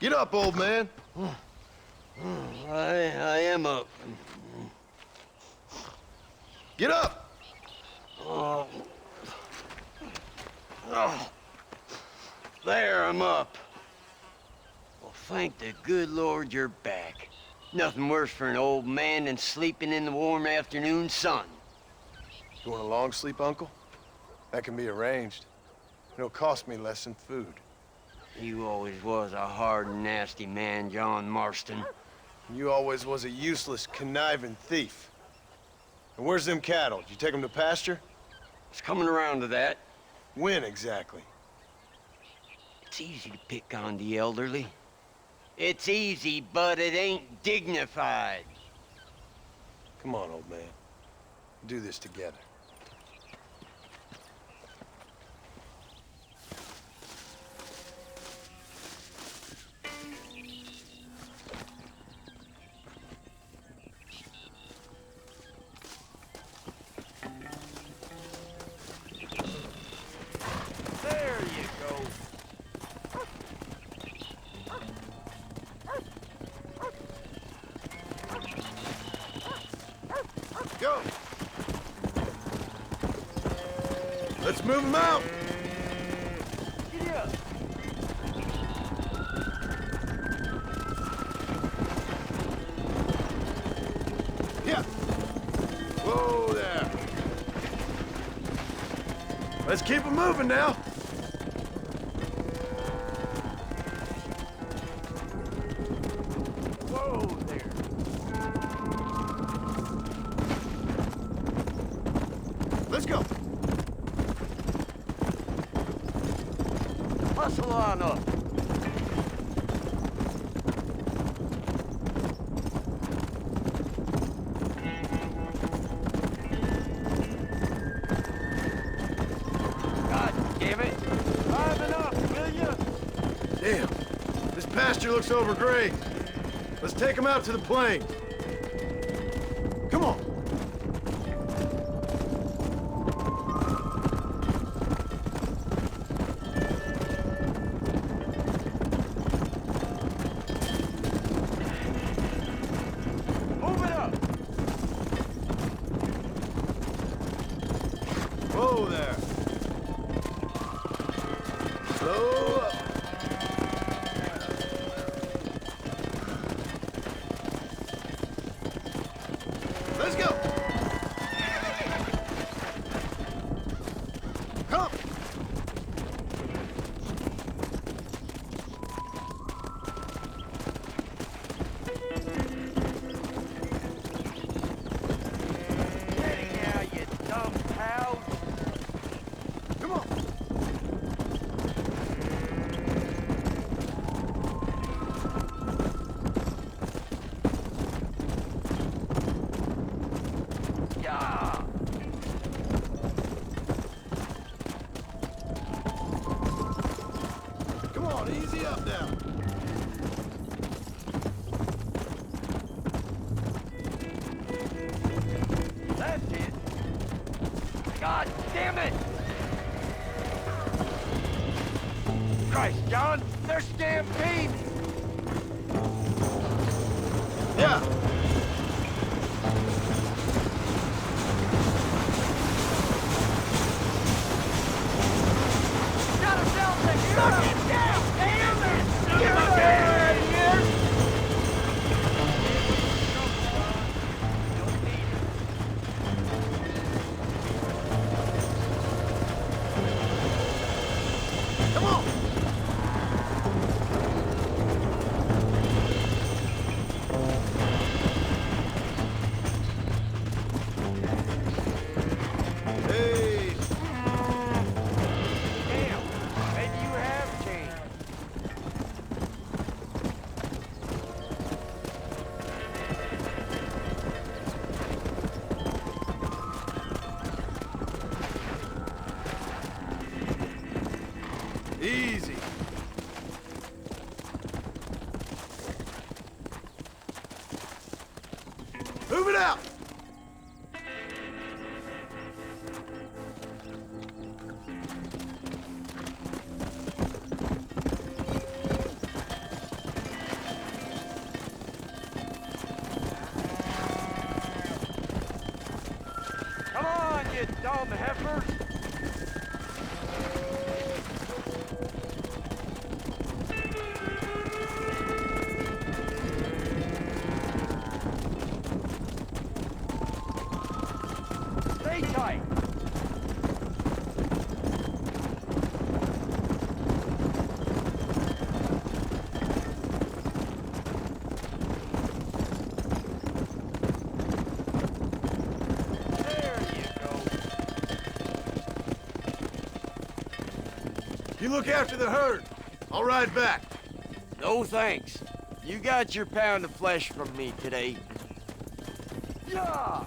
Get up, old man. I am up. Get up! Oh. Oh. There, I'm up. Well, thank the good Lord you're back. Nothing worse for an old man than sleeping in the warm afternoon sun. You want a long sleep, Uncle? That can be arranged. It'll cost me less than food. You always was a hard and nasty man, John Marston. You always was a useless, conniving thief. And where's them cattle? Did you take them to pasture? It's coming around to that. When exactly? It's easy to pick on the elderly. It's easy, but it ain't dignified. Come on, old man. Do this together. There you go. Go! Let's move them out! Giddy up. Yeah! Whoa there! Let's keep them moving now! Whoa there. Let's go! Hustle on up. God damn it. Liven up, will ya? Damn, this pasture looks overgrazed. Let's take them out to the plains. Come on. Move it up. Whoa there. Slow up. Let's go. Come. Ready now, you dumb pals. Come on. Yeah. Come on, easy up now. That's it. God damn it! Christ, John, they're stampeding! Yeah. Got ourselves a fucking down! Damn it! Get up out of here! Don't need it. Come on. Hey. Damn, maybe you have changed. Easy. Move it out. look after the herd. I'll ride back. No thanks. You got your pound of flesh from me today. Yeah!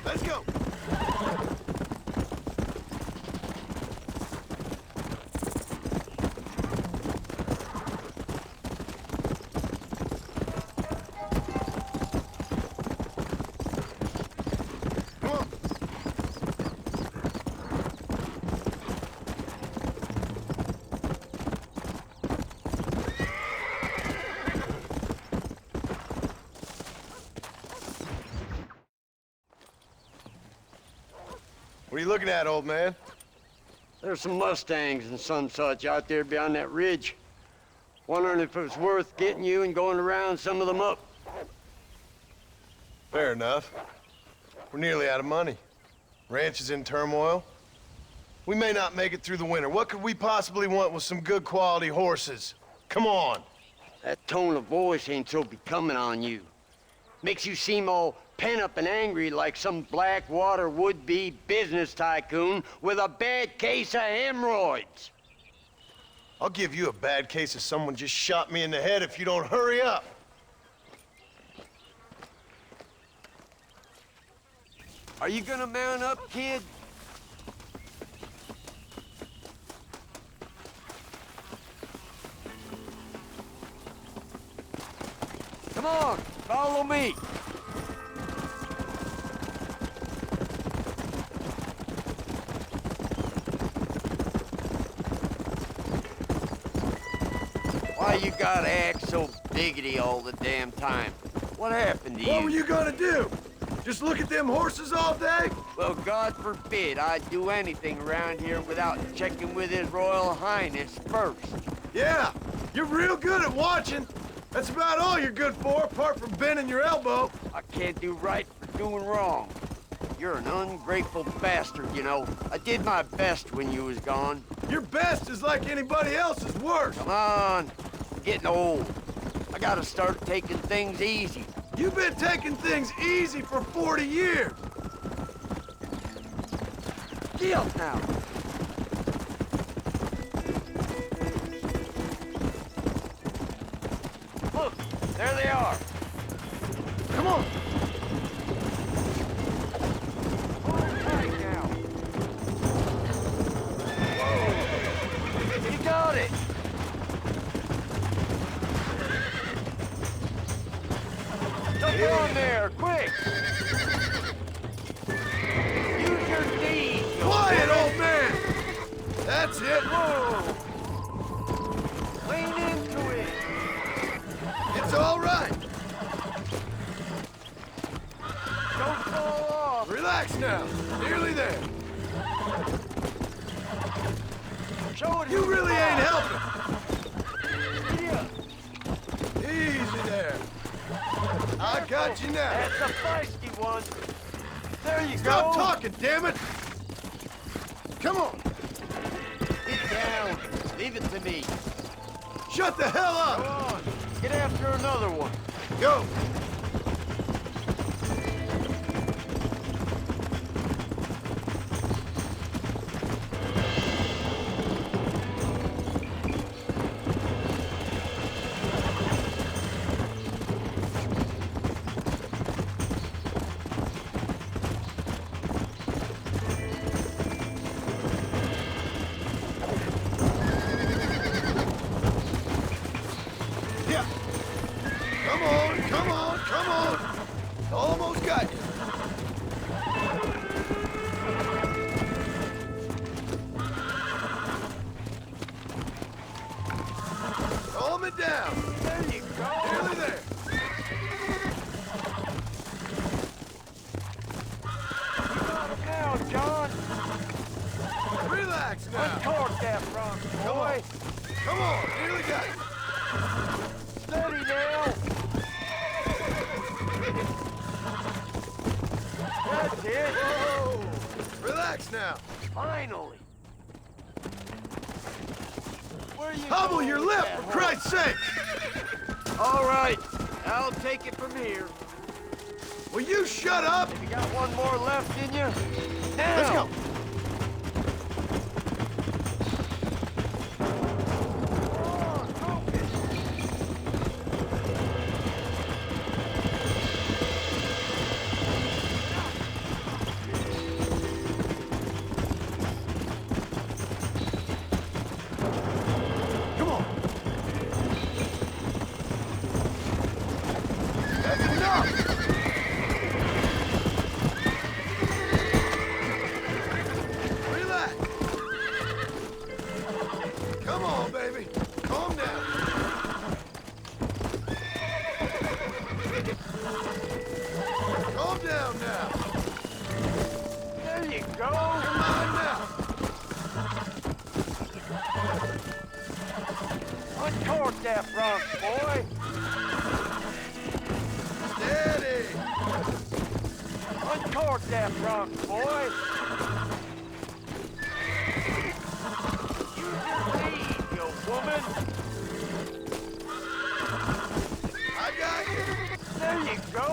Let's go. Come on. What are you looking at, old man? There's some Mustangs and some such out there beyond that ridge. Wondering if it was worth getting you and going around some of them up. Fair enough. We're nearly out of money. Ranch is in turmoil. We may not make it through the winter. What could we possibly want with some good quality horses? Come on. That tone of voice ain't so becoming on you. Makes you seem all pent up and angry like some Blackwater would-be business tycoon with a bad case of hemorrhoids. I'll give you a bad case of someone just shot me in the head if you don't hurry up. Are you gonna mount up, kid? Come on, follow me. Why you gotta act so biggity all the damn time? What happened to you? What were you gonna do? Just look at them horses all day? Well, God forbid I'd do anything around here without checking with His Royal Highness first. Yeah, you're real good at watching. That's about all you're good for, apart from bending your elbow. I can't do right for doing wrong. You're an ungrateful bastard, you know. I did my best when you was gone. Your best is like anybody else's worst. Come on, I'm getting old. I gotta start taking things easy. You've been taking things easy for 40 years. Get up now. Look, there they are. Come on. Hold tight now. Whoa. You got it. Jump on there, quick. Use your knees. Quiet, old man. That's it. Whoa. Lean into it. It's all right. Don't fall off. Relax now. Nearly there. Show it. You really ain't helping. Yeah. Easy there. I got you now. That's a feisty one. There you Stop go. talking, damn it. Come on. Get down. Leave it to me. Shut the hell Go up. on. Get after another one. Go. Yeah. Come on, come on, Relax now. Uncork that front, boy. Come on, nearly got you. Steady now. That's it. Whoa! Relax now. Finally. Where you Hobble going your with lip, that for horse? Christ's sake! All right, I'll take it from here. Will you shut up? You got one more left in you? Now. Let's go. Come on. That's enough. Relax. Come on, baby. Calm down. Calm down now. There you go. Come on now. Uncork that front, boy. Steady. Uncork that front, boy. You just leave, you woman. I got you. There you go.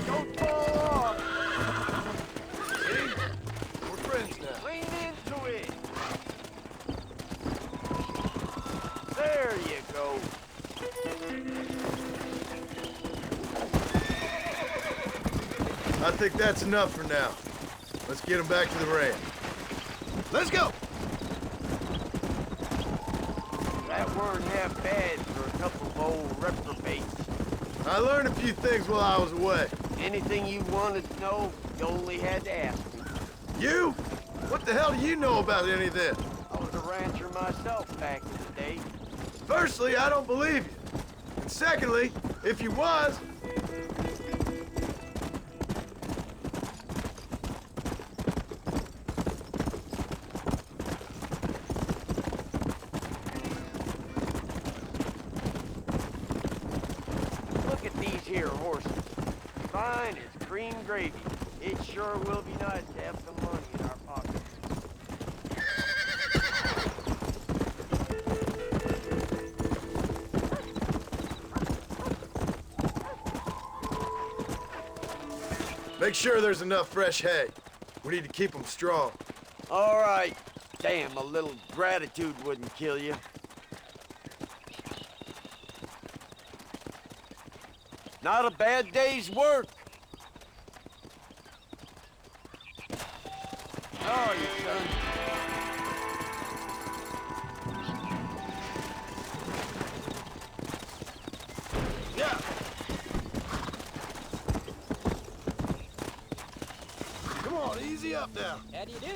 Don't fall off. See? We're friends now. Lean into it. There you go. I think that's enough for now. Let's get him back to the ranch. Let's go! That weren't half bad for a couple of old reprobates. I learned a few things while I was away. Anything you wanted to know, you only had to ask me. You? What the hell do you know about any of this? I was a rancher myself back in the day. Firstly, I don't believe you. And secondly, if you was, Look at these here horses. Fine as cream gravy. It sure will be nice to have some money in our pockets. make sure there's enough fresh hay. We need to keep them strong. All right. Damn, a little gratitude wouldn't kill you. Not a bad day's work. Oh, you son. Yeah. Come on, easy up now. How do you do?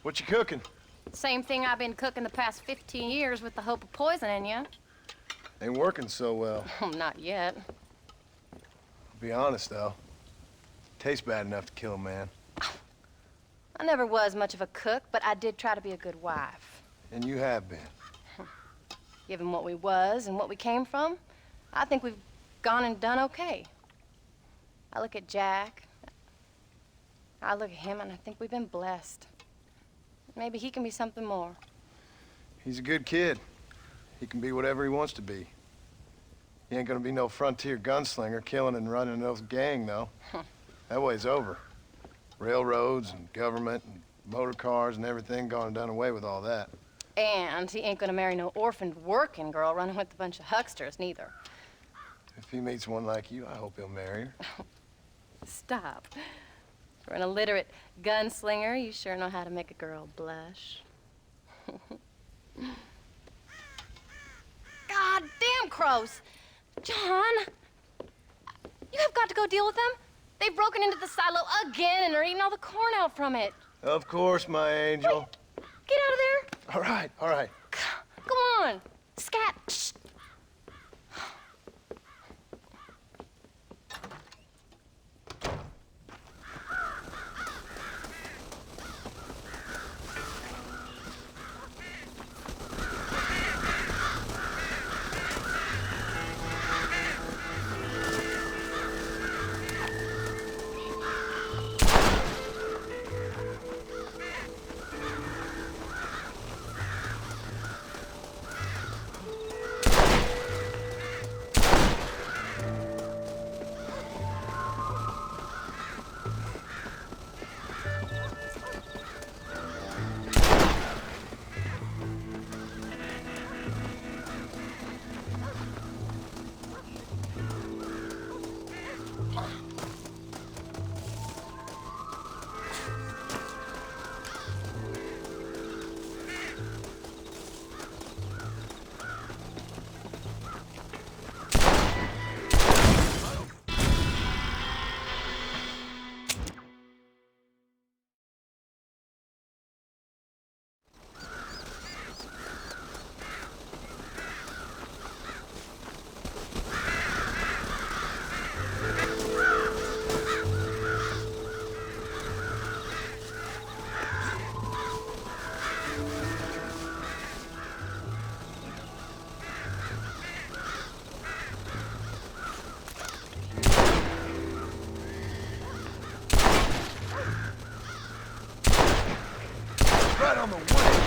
What you cooking? Same thing I've been cooking the past 15 years with the hope of poisoning you. Ain't working so well. Not yet. I'll be honest, though. Tastes bad enough to kill a man. I never was much of a cook, but I did try to be a good wife. And you have been. Given what we was and what we came from, I think we've gone and done okay. I look at Jack. I look at him, and I think we've been blessed. Maybe he can be something more. He's a good kid. He can be whatever he wants to be. He ain't gonna be no frontier gunslinger killing and running no gang, though. That way's over. Railroads and government and motor cars and everything gone and done away with all that. And he ain't gonna marry no orphaned working girl running with a bunch of hucksters, neither. If he meets one like you, I hope he'll marry her. Stop. For an illiterate gunslinger, you sure know how to make a girl blush. God damn crows! John! You have got go deal with them? They've broken into the silo again and are eating all the corn out from it. Of course, my angel. Wait, get out of there. All right, all right. Come on. Scat. Shh. Right on the way.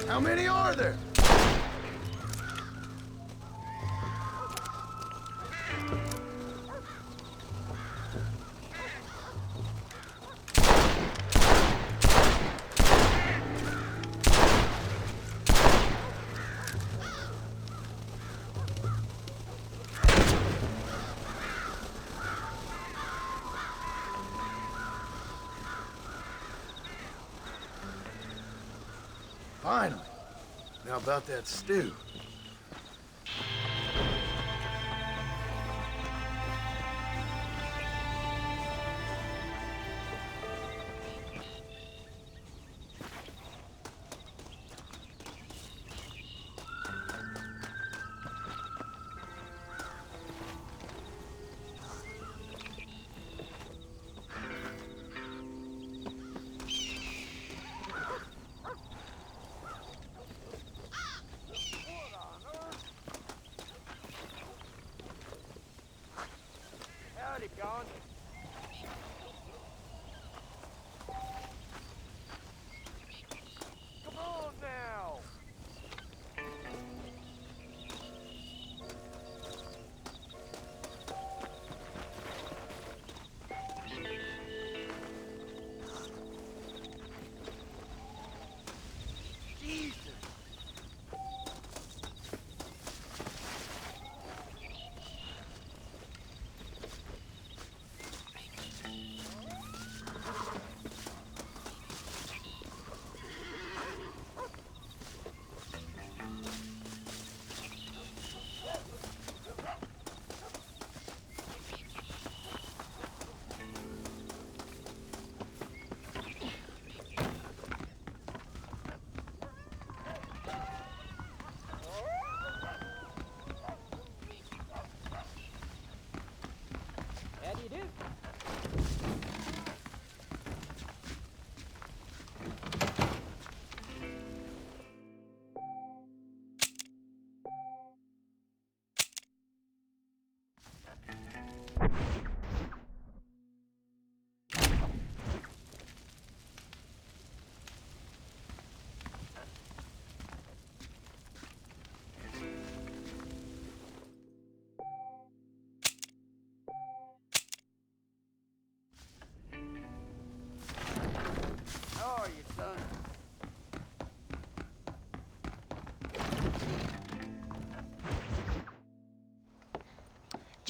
How many are there? Finally. Now about that stew.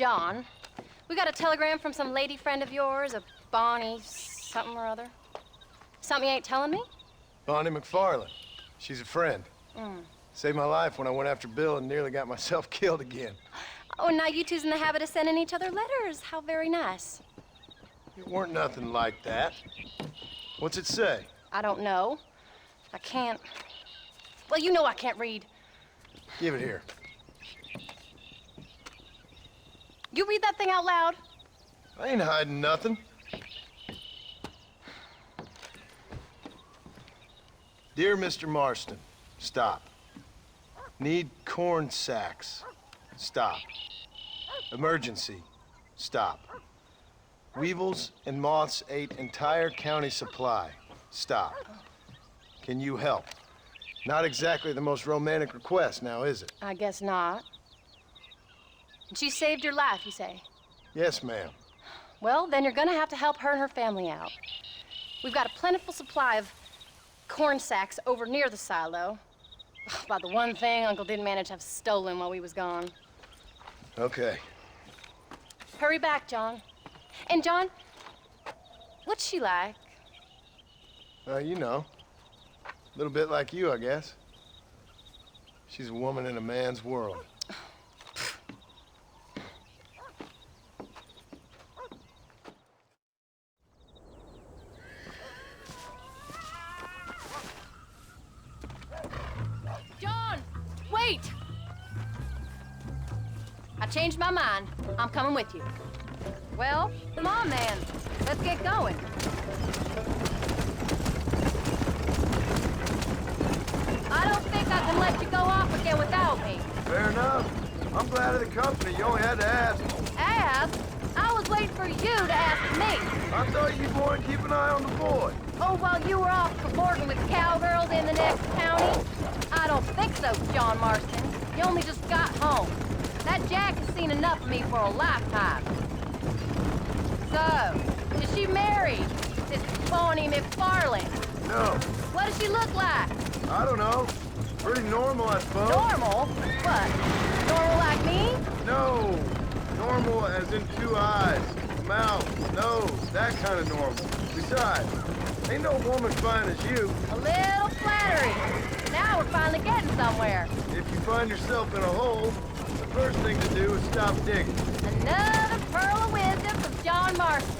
John. We got a telegram from some lady friend of yours, a Bonnie something or other. Something you ain't telling me? Bonnie McFarland. She's a friend. Mm. Saved my life when I went after Bill and nearly got myself killed again. Oh, now you two's in the habit of sending each other letters. How very nice. It weren't nothing like that. What's it say? I don't know. I can't... Well, you know I can't read. Give it here. You read that thing out loud? I ain't hiding nothing. Dear Mr. Marston, stop. Need corn sacks. Stop. Emergency. Stop. Weevils and moths ate entire county supply. Stop. Can you help? Not exactly the most romantic request now, is it? I guess not. She saved your life, you say? Yes, ma'am. Well, then you're gonna have to help her and her family out. We've got a plentiful supply of corn sacks over near the silo. About the one thing Uncle didn't manage to have stolen while we was gone. Okay. Hurry back, John. And John, what's she like? You know. A little bit like you, I guess. She's a woman in a man's world. John, wait! I changed my mind. I'm coming with you. Well, come on then. Let's get going. I don't think I can let you go off again without me. Fair enough. I'm glad of the company. You only had to ask. Ask? I was waiting for you to ask me. I thought you'd want to keep an eye on the boy. Oh, while you were off cavorting with cowgirls in the next county? I don't think so, John Marston. You only just got home. That Jack has seen enough of me for a lifetime. So, is she married? This Bonnie McFarland? No, What does she look like? I don't know. Pretty normal, I suppose. Normal? What? Normal like me? No, normal as in 2 eyes, mouth, nose, that kind of normal. Besides, ain't no woman fine as you. A little flattery. Now we're finally getting somewhere. If you find yourself in a hole, the first thing to do is stop digging. Another pearl of wisdom from John Marston.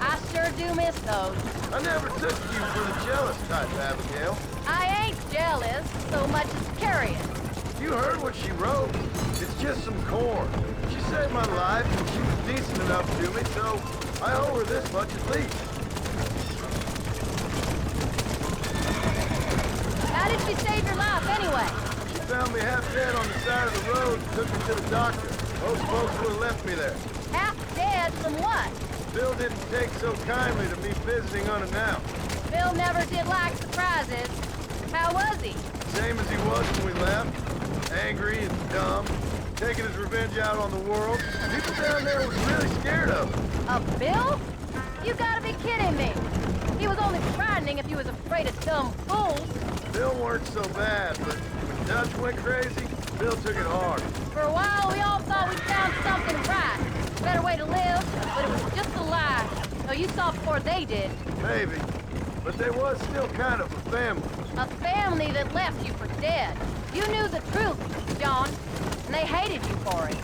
I sure do miss those. I never took you for the jealous type, Abigail. I ain't jealous so much as curious. You heard what she wrote. It's just some corn. She saved my life, and she was decent enough to me, so I owe her this much at least. How did she save your life anyway? She found me half dead on the side of the road and took me to the doctor. Most folks would have left me there. Half dead from what? Bill didn't take so kindly to me visiting unannounced. Bill never did like surprises. How was he? Same as he was when we left. Angry and dumb. Taking his revenge out on the world. People down there was really scared of him. Of Bill? You gotta be kidding me. He was only frightening if you was afraid of dumb fools. Bill weren't so bad, but when Dutch went crazy, Bill took it hard. For a while, we all thought we'd found something right. Better way to live, but it was just a lie. So you saw before they did. Maybe. But they was still kind of a family. A family that left you for dead. You knew the truth, John, and they hated you for it.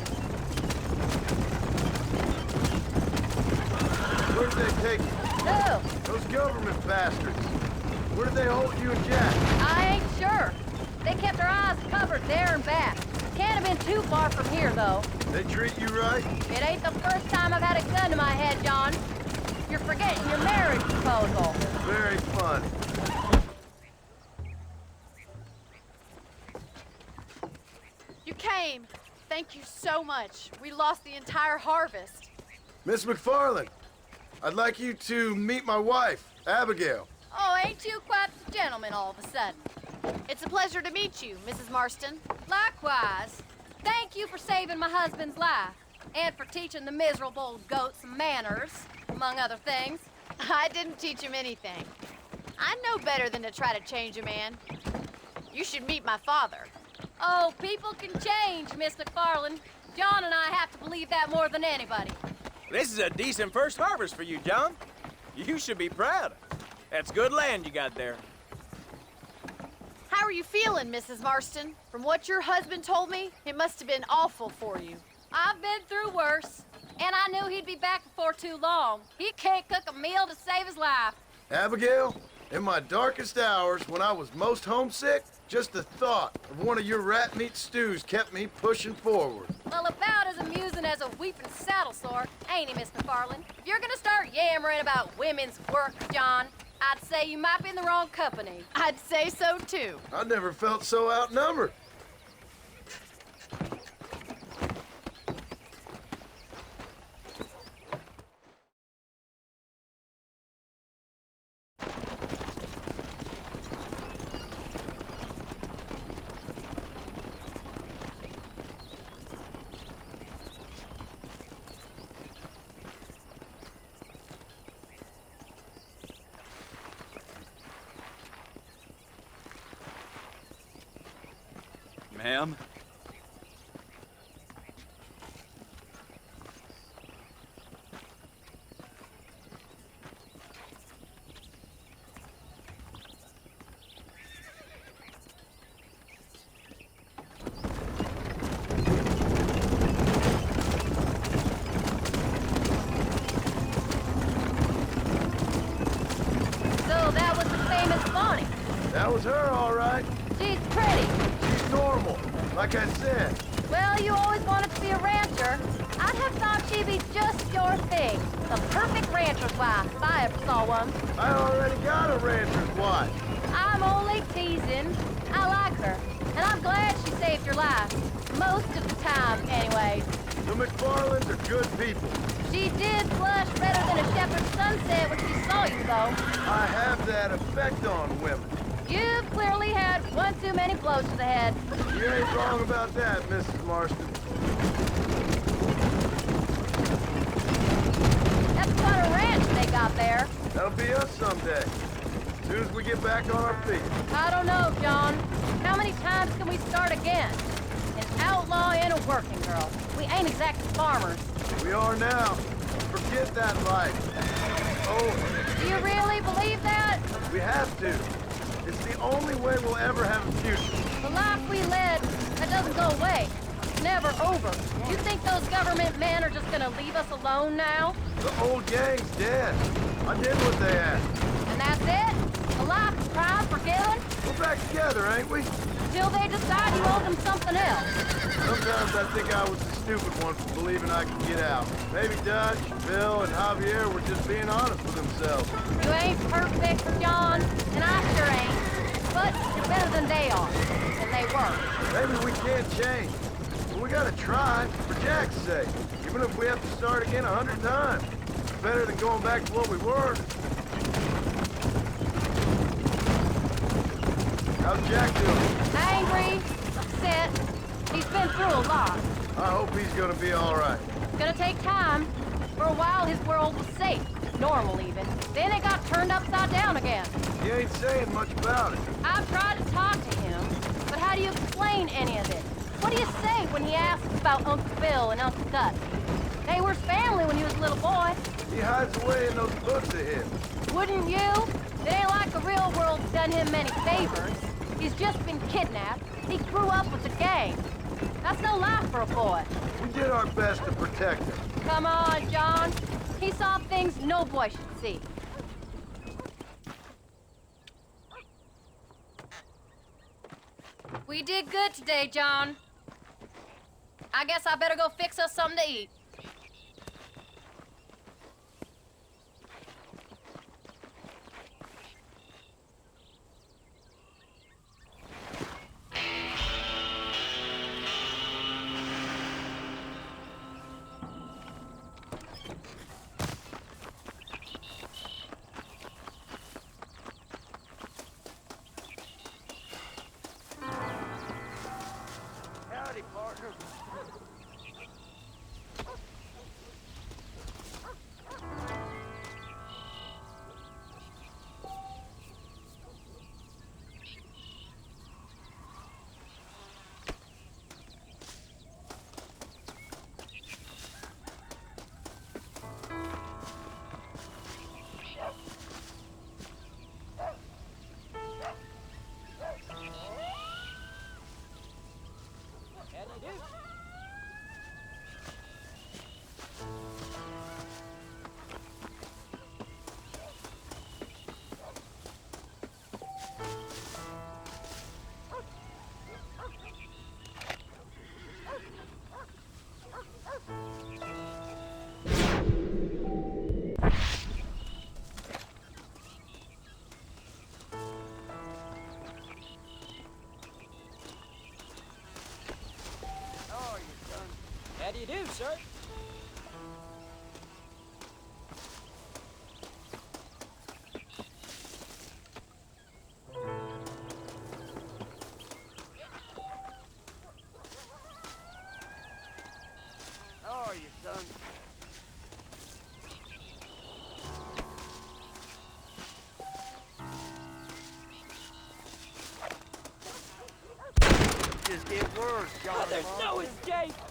Where did they take you? Who? Those government bastards. Where did they hold you and Jack? I ain't sure. They kept their eyes covered there and back. Can't have been too far from here, though. They treat you right? It ain't the first time I've had a gun to my head, John. You're forgetting your marriage proposal. Very funny. You came. Thank you so much. We lost the entire harvest. Miss McFarland, I'd like you to meet my wife, Abigail. Oh, ain't you quite the gentleman all of a sudden? It's a pleasure to meet you, Mrs. Marston. Likewise. Thank you for saving my husband's life. And for teaching the miserable goat some manners, among other things. I didn't teach him anything. I know better than to try to change a man. You should meet my father. Oh, people can change, Miss McFarland. John and I have to believe that more than anybody. This is a decent first harvest for you, John. You should be proud. That's good land you got there. How are you feeling, Mrs. Marston? From what your husband told me, it must have been awful for you. I've been through worse, and I knew he'd be back before too long. He can't cook a meal to save his life. Abigail, in my darkest hours, when I was most homesick, just the thought of one of your rat meat stews kept me pushing forward. Well, about as amusing as a weeping saddle sore, ain't he, Miss McFarland? If you're gonna start yammering about women's work, John, I'd say you might be in the wrong company. I'd say so, too. I never felt so outnumbered. Ma'am? So that was the famous Bonnie. That was her, all right. She's pretty. She's normal, like I said. Well, you always wanted to be a rancher. I'd have thought she'd be just your thing. The perfect rancher's wife, if I ever saw one. I already got a rancher's wife. I'm only teasing. I like her, and I'm glad she saved your life. Most of the time, anyway. The McFarlands are good people. She did blush redder than a shepherd's sunset when she saw you, though. I have that effect on women. You've clearly had one too many blows to the head. You ain't wrong about that, Mrs. Marston. That's quite a ranch they got there. That'll be us someday. As soon as we get back on our feet. I don't know, John. How many times can we start again? An outlaw and a working girl. We ain't exactly farmers. We are now. Forget that life. Oh, Do you really believe that? we have to. It's the only way we'll ever have a future. The life we led, that doesn't go away. It's never over. You think those government men are just gonna leave us alone now? The old gang's dead. I did what they asked. And that's it? A life of crime forgiven? We're back together, ain't we? Till they decide you owe them something else. Sometimes I think I was the stupid one for believing I could get out. Maybe Dutch, Bill, and Javier were just being honest with themselves. You ain't perfect, John, and I sure ain't. But you're better than they are. And they were. Maybe we can't change. But we gotta try, for Jack's sake. Even if we have to start again 100 times. It's better than going back to what we were. How's Jack doing? Angry, upset. He's been through a lot. I hope he's gonna be all right. It's gonna take time. For a while, his world was safe. Normal, even. Then it got turned upside down again. He ain't saying much about it. I've tried to talk to him, but how do you explain any of it? What do you say when he asks about Uncle Bill and Uncle Gus? They were his family when he was a little boy. He hides away in those books of his. Wouldn't you? It ain't like the real world's done him many favors. He's just been kidnapped. He grew up with the gang. That's no life for a boy. We did our best to protect him. Come on, John. He saw things no boy should see. We did good today, John. I guess I better go fix us something to eat. Howdy, partner. sir. How are you, son? Just get worse, Johnny. There's no escape!